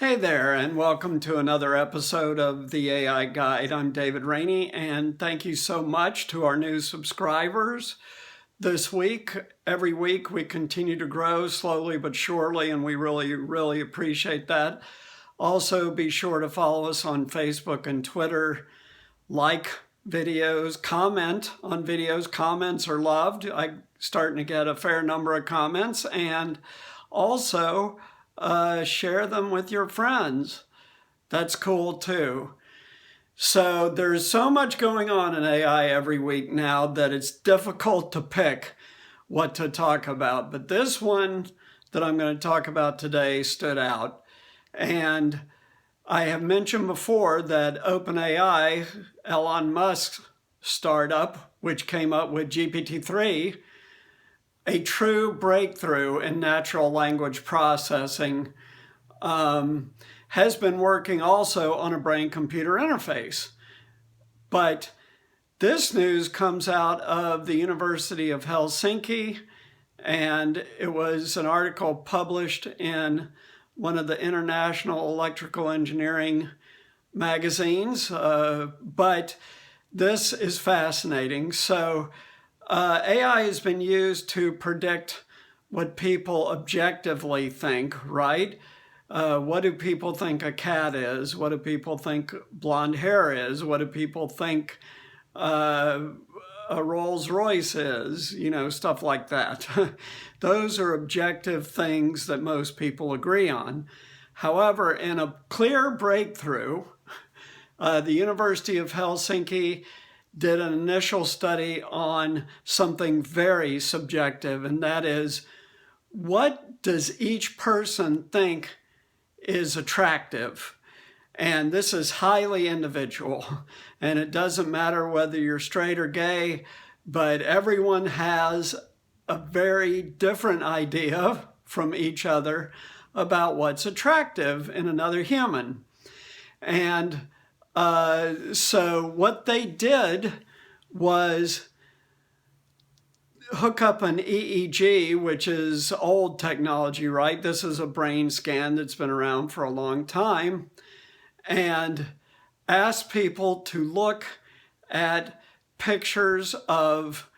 Hey there, and welcome to another episode of the AI Guide. I'm David Rainey, and thank you so much to our new subscribers. This week, every week, we continue to grow slowly but surely, and we really appreciate that. Also, be sure to follow us on Facebook and Twitter. Like videos, comment on videos. Comments are loved. I'm starting to get a fair number of comments, and also share them with your friends. That's cool too. So there's so much going on in AI every week now that it's difficult to pick what to talk about. But this one that I'm going to talk about today stood out. And I have mentioned before that OpenAI, Elon Musk's startup, which came up with GPT-3, a true breakthrough in natural language processing, has been working also on a brain-computer interface. But this news comes out of the University of Helsinki, and it was an article published in one of the international electrical engineering magazines. But this is fascinating. So AI has been used to predict what people objectively think, right? What do people think a cat is? What do people think blonde hair is? What do people think a Rolls Royce is? Stuff like that. Those are objective things that most people agree on. However, in a clear breakthrough, the University of Helsinki did an initial study on something very subjective, and that is, what does each person think is attractive? And this is highly individual, and it doesn't matter whether you're straight or gay, but everyone has a very different idea from each other about what's attractive in another human. And so what they did was hook up an EEG, which is old technology, right? This is a brain scan that's been around for a long time, and ask people to look at pictures of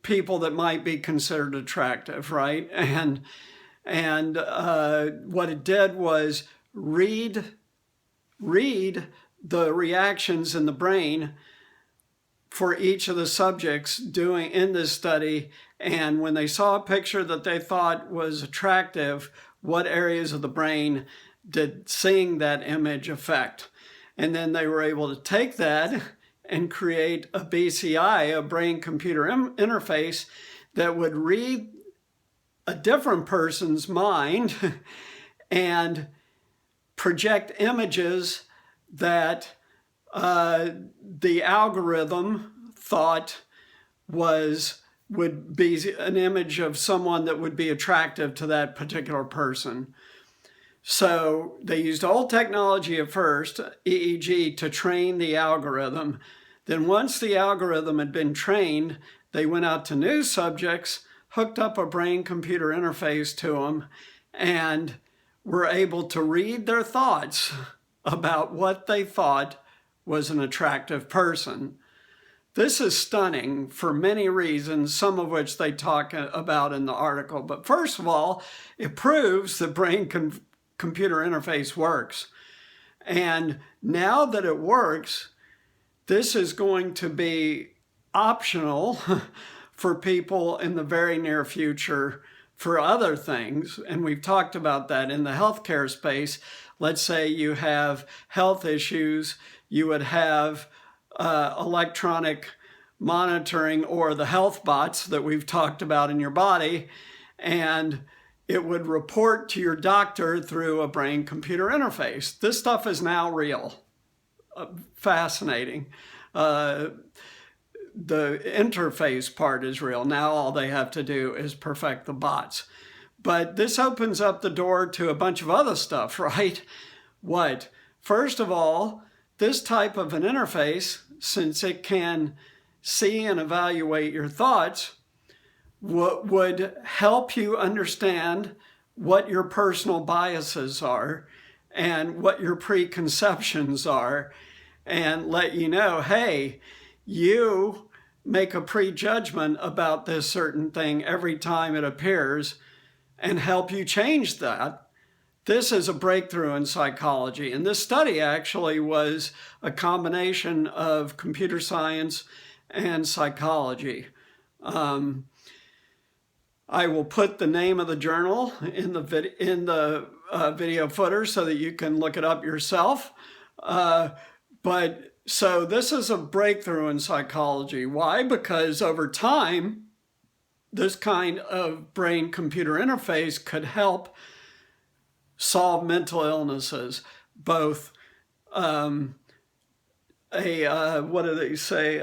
people that might be considered attractive, right? And what it did was read the reactions in the brain for each of the subjects doing in this study, and when they saw a picture that they thought was attractive, what areas of the brain did seeing that image affect? And then they were able to take that and create a BCI, a brain-computer interface, that would read a different person's mind and project images that the algorithm thought would be an image of someone that would be attractive to that particular person. So they used old technology at first, EEG, to train the algorithm. Then once the algorithm had been trained, they went out to new subjects, hooked up a brain-computer interface to them, and were able to read their thoughts about what they thought was an attractive person. This is stunning for many reasons, some of which they talk about in the article. But first of all, it proves the brain-computer interface works. And now that it works, this is going to be optional for people in the very near future for other things. And we've talked about that in the healthcare space. Let's say you have health issues, you would have electronic monitoring or the health bots that we've talked about in your body, and it would report to your doctor through a brain-computer interface. This stuff is now real. Fascinating. The interface part is real. Now all they have to do is perfect the bots. But this opens up the door to a bunch of other stuff, right? What? First of all, this type of an interface, since it can see and evaluate your thoughts, would help you understand what your personal biases are and what your preconceptions are, and let you know, hey, you make a prejudgment about this certain thing every time it appears, and help you change that. This is a breakthrough in psychology. And this study actually was a combination of computer science and psychology. I will put the name of the journal in the video footer so that you can look it up yourself. So this is a breakthrough in psychology. Why? Because over time, this kind of brain-computer interface could help solve mental illnesses, both what do they say?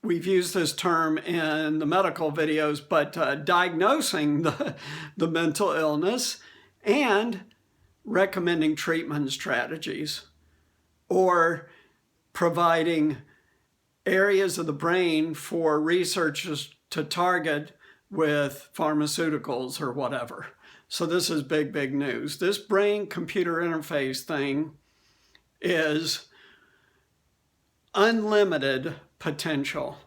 We've used this term in the medical videos, but diagnosing the mental illness and recommending treatment strategies, or providing areas of the brain for researchers to target with pharmaceuticals or whatever. So this is big, big news. This brain-computer interface thing is unlimited potential.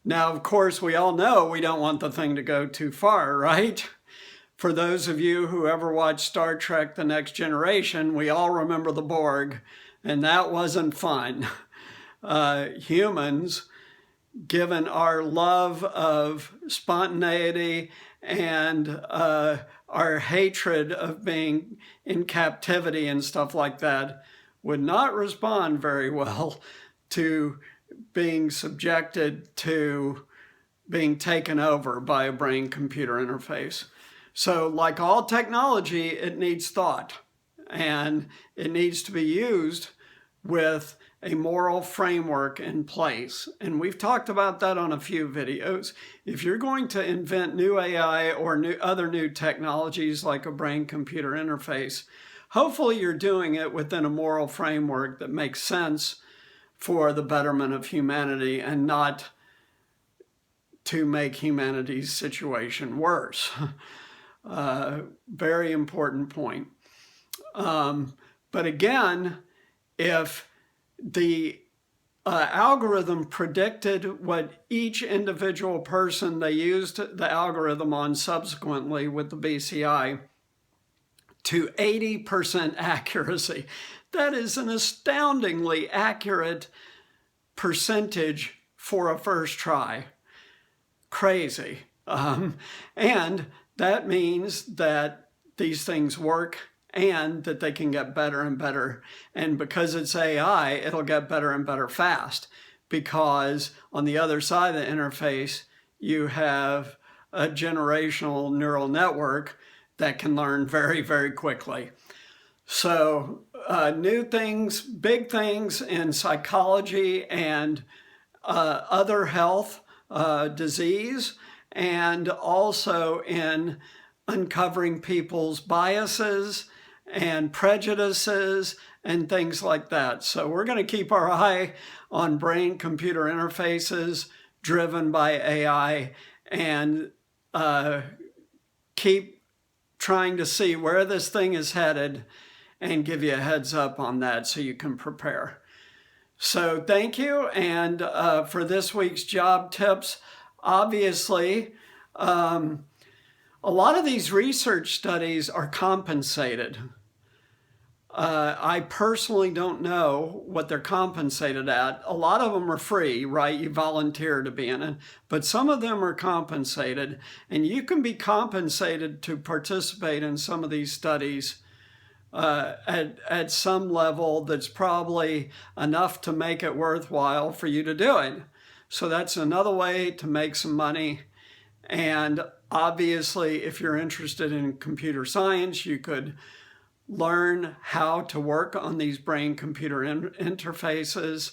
Now, of course, we all know we don't want the thing to go too far, right? For those of you who ever watched Star Trek: The Next Generation, we all remember the Borg, and that wasn't fun. Humans, given our love of spontaneity and our hatred of being in captivity and stuff like that, would not respond very well to being subjected to being taken over by a brain-computer interface. So like all technology, it needs thought, and it needs to be used with a moral framework in place. And we've talked about that on a few videos. If you're going to invent new AI or other new technologies like a brain-computer interface, hopefully you're doing it within a moral framework that makes sense for the betterment of humanity and not to make humanity's situation worse. Very important point. But again, if the algorithm predicted what each individual person they used the algorithm on subsequently with the BCI to 80% accuracy, that is an astoundingly accurate percentage for a first try. Crazy. And that means that these things work and that they can get better and better. And because it's AI, it'll get better and better fast, because on the other side of the interface, you have a generational neural network that can learn very, very quickly. So new things, big things in psychology and other health, disease, and also in uncovering people's biases and prejudices and things like that. So we're going to keep our eye on brain-computer interfaces driven by AI and keep trying to see where this thing is headed and give you a heads up on that so you can prepare. So thank you. And for this week's job tips, obviously, a lot of these research studies are compensated. I personally don't know what they're compensated at. A lot of them are free, right? You volunteer to be in it. But some of them are compensated. And you can be compensated to participate in some of these studies at some level that's probably enough to make it worthwhile for you to do it. So that's another way to make some money. And obviously, if you're interested in computer science, you could learn how to work on these brain-computer interfaces.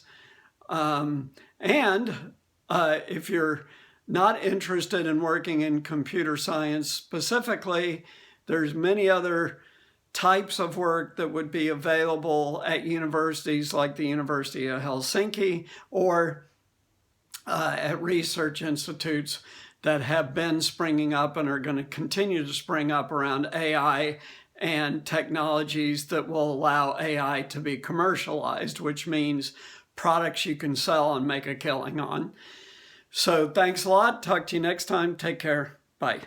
If you're not interested in working in computer science specifically, there's many other types of work that would be available at universities like the University of Helsinki or at research institutes that have been springing up and are going to continue to spring up around AI and technologies that will allow AI to be commercialized, which means products you can sell and make a killing on. So thanks a lot. Talk to you next time. Take care. Bye.